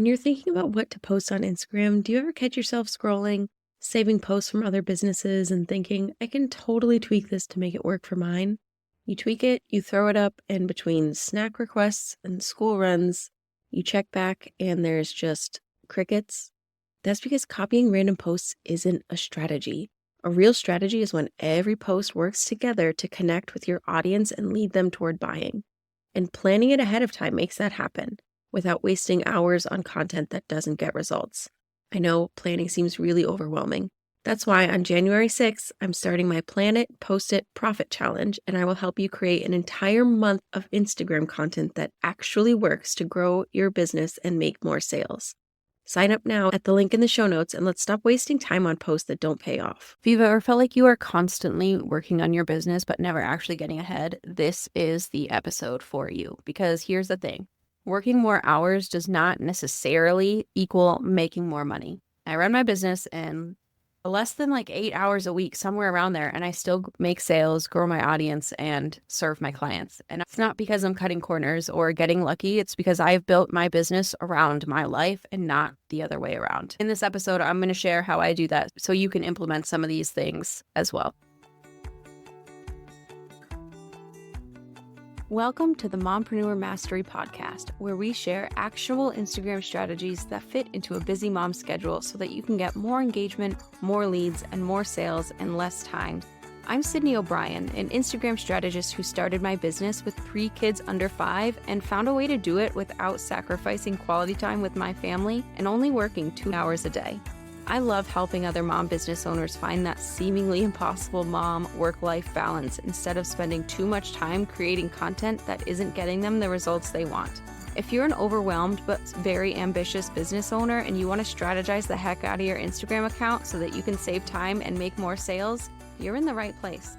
When you're thinking about what to post on Instagram, do you ever catch yourself scrolling, saving posts from other businesses and thinking, I can totally tweak this to make it work for mine? You tweak it, you throw it up, and between snack requests and school runs, you check back and there's just crickets. That's because copying random posts isn't a strategy. A real strategy is when every post works together to connect with your audience and lead them toward buying. And planning it ahead of time makes that happen without wasting hours on content that doesn't get results. I know planning seems really overwhelming. That's why on January 6th, I'm starting my Plan It, Post It, Profit Challenge, and I will help you create an entire month of Instagram content that actually works to grow your business and make more sales. Sign up now at the link in the show notes and let's stop wasting time on posts that don't pay off. If you've ever felt like you are constantly working on your business but never actually getting ahead, this is the episode for you. Because here's the thing. Working more hours does not necessarily equal making more money. I run my business in less than 8 hours a week, somewhere around there, and I still make sales, grow my audience, and serve my clients. And it's not because I'm cutting corners or getting lucky. It's because I've built my business around my life and not the other way around. In this episode, I'm going to share how I do that so you can implement some of these things as well. Welcome to the Mompreneur Mastery Podcast, where we share actual Instagram strategies that fit into a busy mom schedule so that you can get more engagement, more leads, and more sales in less time. I'm Sydney O'Brien, an Instagram strategist who started my business with 3 kids under 5 and found a way to do it without sacrificing quality time with my family and only working 2 hours a day. I love helping other mom business owners find that seemingly impossible mom work-life balance instead of spending too much time creating content that isn't getting them the results they want. If you're an overwhelmed but very ambitious business owner and you want to strategize the heck out of your Instagram account so that you can save time and make more sales, you're in the right place.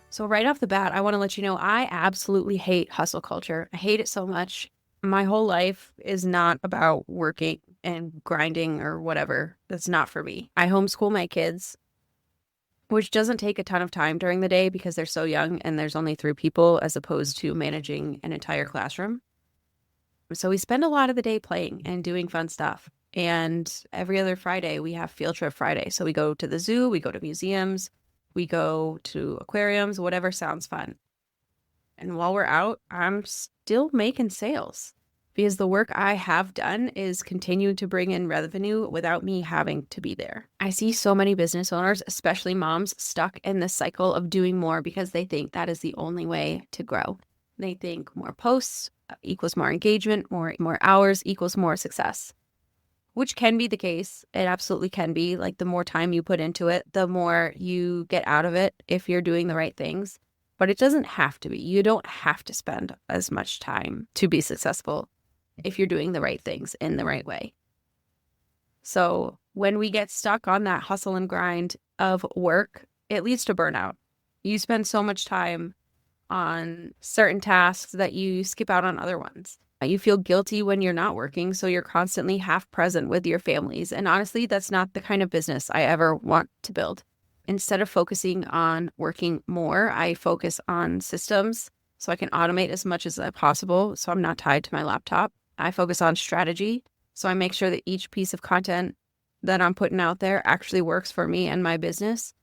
So right off the bat, I want to let you know I absolutely hate hustle culture. I hate it so much. My whole life is not about working and grinding or whatever. That's not for me. I homeschool my kids, which doesn't take a ton of time during the day because they're so young and there's only 3 people as opposed to managing an entire classroom. So we spend a lot of the day playing and doing fun stuff. And every other Friday, we have field trip Friday. So we go to the zoo, we go to museums, we go to aquariums, whatever sounds fun. And while we're out, I'm still making sales because the work I have done is continuing to bring in revenue without me having to be there. I see so many business owners, especially moms, stuck in this cycle of doing more because they think that is the only way to grow. They think more posts equals more engagement, more hours equals more success, which can be the case. It absolutely can be. The more time you put into it, the more you get out of it if you're doing the right things. But it doesn't have to be. You don't have to spend as much time to be successful if you're doing the right things in the right way. So when we get stuck on that hustle and grind of work, it leads to burnout. You spend so much time on certain tasks that you skip out on other ones. You feel guilty when you're not working, so you're constantly half present with your families. And honestly, that's not the kind of business I ever want to build. Instead of focusing on working more, I focus on systems so I can automate as much as possible so I'm not tied to my laptop. I focus on strategy so I make sure that each piece of content that I'm putting out there actually works for me and my business,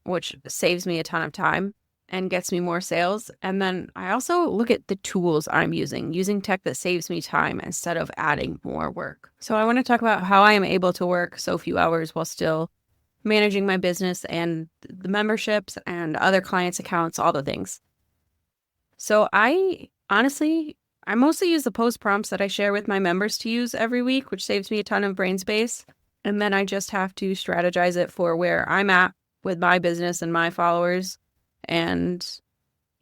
which saves me a ton of time and gets me more sales. And then I also look at the tools I'm using tech that saves me time instead of adding more work. So I want to talk about how I am able to work so few hours while still managing my business and the memberships and other clients' accounts, all the things. So I mostly use the post prompts that I share with my members to use every week, which saves me a ton of brain space. And then I just have to strategize it for where I'm at with my business and my followers and,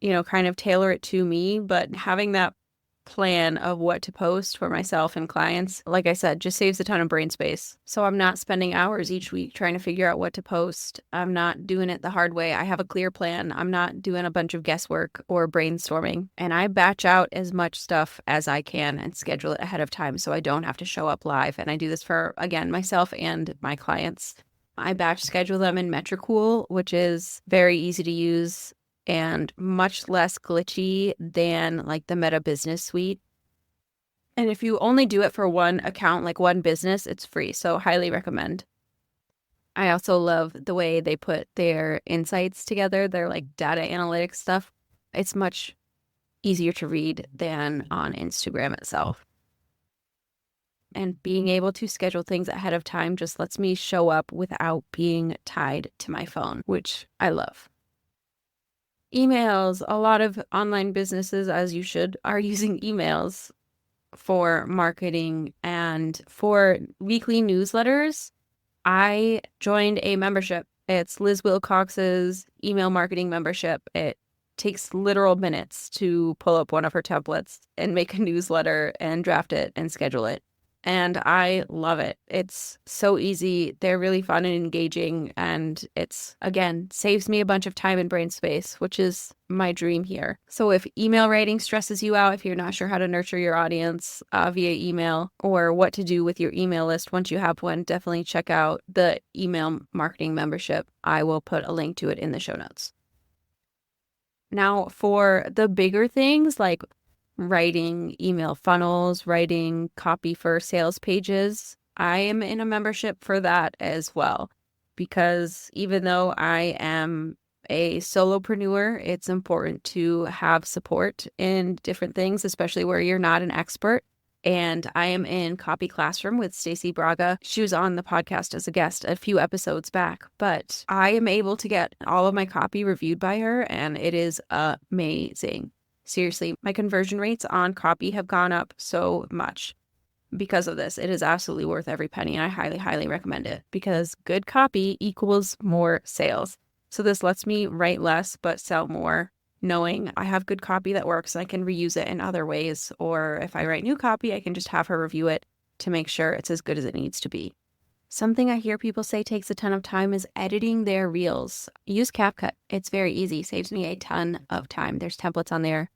kind of tailor it to me. But having that plan of what to post for myself and clients, like I said, just saves a ton of brain space. So I'm not spending hours each week trying to figure out what to post. I'm not doing it the hard way. I have a clear plan. I'm not doing a bunch of guesswork or brainstorming. And I batch out as much stuff as I can and schedule it ahead of time so I don't have to show up live. And I do this for, again, myself and my clients. I batch schedule them in Metricool, which is very easy to use and much less glitchy than the Meta Business Suite. And if you only do it for one account, like one business, it's free. So highly recommend. I also love the way they put their insights together. Their like data analytics stuff. It's much easier to read than on Instagram itself. And being able to schedule things ahead of time just lets me show up without being tied to my phone, which I love. Emails. A lot of online businesses, as you should, are using emails for marketing and for weekly newsletters. I joined a membership. It's Liz Wilcox's email marketing membership. It takes literal minutes to pull up one of her templates and make a newsletter and draft it and schedule it. And I love it. It's so easy. They're really fun and engaging. And it's, again, saves me a bunch of time and brain space, which is my dream here. So if email writing stresses you out, if you're not sure how to nurture your audience via email or what to do with your email list once you have one, definitely check out the email marketing membership. I will put a link to it in the show notes. Now, for the bigger things like writing email funnels, writing copy for sales pages, I am in a membership for that as well. Because even though I am a solopreneur, it's important to have support in different things, especially where you're not an expert. And I am in Copy Classroom with Stacey Braga. She was on the podcast as a guest a few episodes back, but I am able to get all of my copy reviewed by her, and it is amazing. Seriously, my conversion rates on copy have gone up so much because of this. It is absolutely worth every penny, and I highly, highly recommend it because good copy equals more sales. So this lets me write less but sell more, knowing I have good copy that works and I can reuse it in other ways. Or if I write new copy, I can just have her review it to make sure it's as good as it needs to be. Something I hear people say takes a ton of time is editing their reels. Use CapCut. It's very easy. Saves me a ton of time. There's templates on there.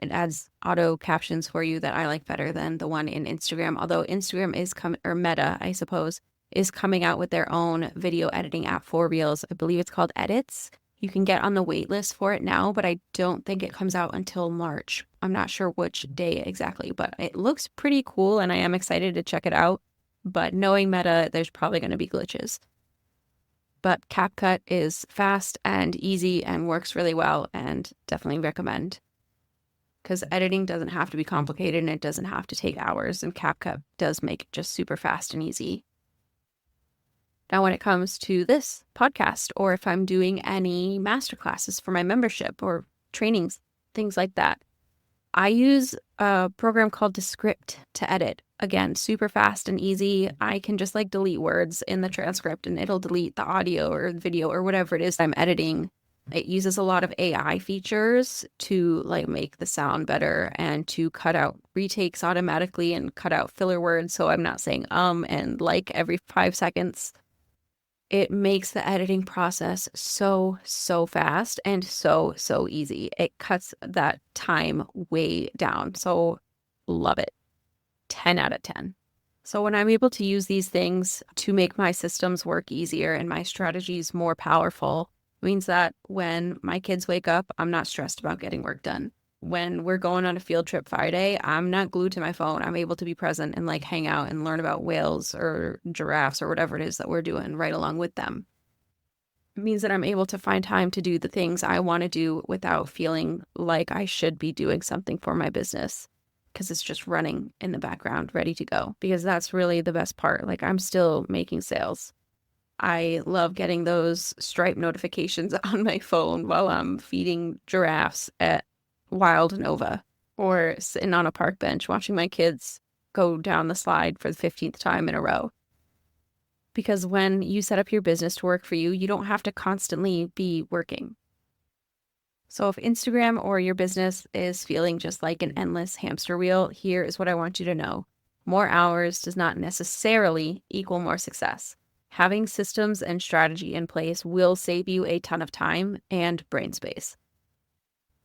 It adds auto captions for you that I like better than the one in Instagram. Although Instagram is or Meta, I suppose, is coming out with their own video editing app for Reels. I believe it's called Edits. You can get on the wait list for it now, but I don't think it comes out until March. I'm not sure which day exactly, but it looks pretty cool and I am excited to check it out. But knowing Meta, there's probably going to be glitches. But CapCut is fast and easy and works really well and definitely recommend. Because editing doesn't have to be complicated and it doesn't have to take hours, and CapCut does make it just super fast and easy. Now, when it comes to this podcast, or if I'm doing any masterclasses for my membership or trainings, things like that, I use a program called Descript to edit. Again, super fast and easy. I can just like delete words in the transcript and it'll delete the audio or video or whatever it is I'm editing. It uses a lot of AI features to like make the sound better and to cut out retakes automatically and cut out filler words. So I'm not saying and like every 5 seconds. It makes the editing process so fast and so easy. It cuts that time way down. So love it. 10 out of 10. So when I'm able to use these things to make my systems work easier and my strategies more powerful, means that when my kids wake up, I'm not stressed about getting work done. When we're going on a field trip Friday, I'm not glued to my phone. I'm able to be present and like hang out and learn about whales or giraffes or whatever it is that we're doing right along with them. It means that I'm able to find time to do the things I want to do without feeling like I should be doing something for my business because it's just running in the background, ready to go. Because that's really the best part. Like I'm still making sales. I love getting those Stripe notifications on my phone while I'm feeding giraffes at Wild Nova or sitting on a park bench watching my kids go down the slide for the 15th time in a row. Because when you set up your business to work for you, you don't have to constantly be working. So if Instagram or your business is feeling just like an endless hamster wheel, here is what I want you to know. More hours does not necessarily equal more success. Having systems and strategy in place will save you a ton of time and brain space.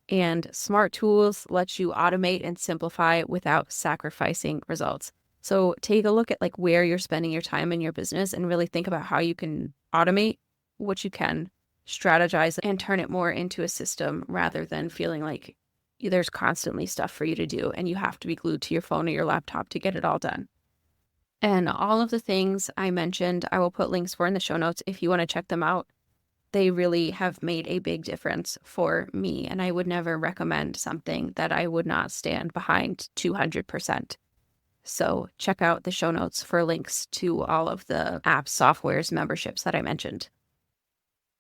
And smart tools let you automate and simplify without sacrificing results. So take a look at like where you're spending your time in your business and really think about how you can automate what you can, strategize and turn it more into a system rather than feeling like there's constantly stuff for you to do, and you have to be glued to your phone or your laptop to get it all done. And all of the things I mentioned, I will put links for in the show notes if you want to check them out. They really have made a big difference for me, and I would never recommend something that I would not stand behind 200%. So check out the show notes for links to all of the apps, softwares, memberships that I mentioned.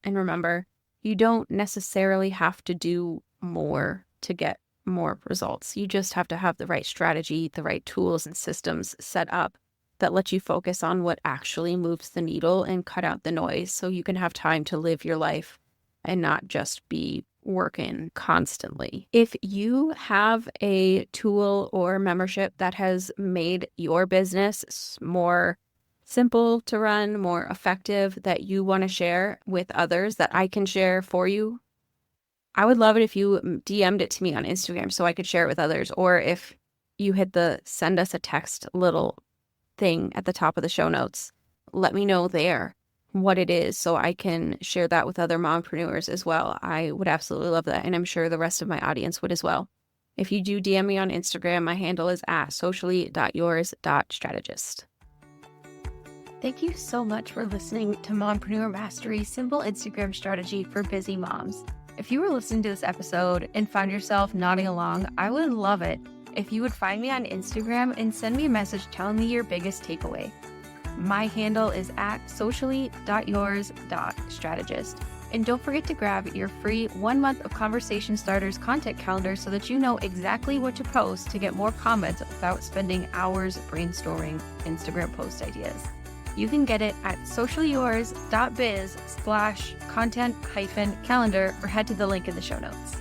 And remember, you don't necessarily have to do more to get more results. You just have to have the right strategy, the right tools and systems set up that let you focus on what actually moves the needle and cut out the noise so you can have time to live your life and not just be working constantly. If you have a tool or membership that has made your business more simple to run, more effective, that you want to share with others, that I can share for you, I would love it if you DM'd it to me on Instagram so I could share it with others, or if you hit the send us a text little thing at the top of the show notes. Let me know there what it is so I can share that with other mompreneurs as well. I would absolutely love that, and I'm sure the rest of my audience would as well. If you do DM me on Instagram, my handle is @socially.yours.strategist. Thank you so much for listening to Mompreneur Mastery, simple Instagram strategy for busy moms. If you were listening to this episode and found yourself nodding along, I would love it if you would find me on Instagram and send me a message telling me your biggest takeaway. My handle is @socially.yours.strategist. And don't forget to grab your free 1 month of Conversation Starters content calendar so that you know exactly what to post to get more comments without spending hours brainstorming Instagram post ideas. You can get it at sociallyyours.biz/content-calendar or head to the link in the show notes.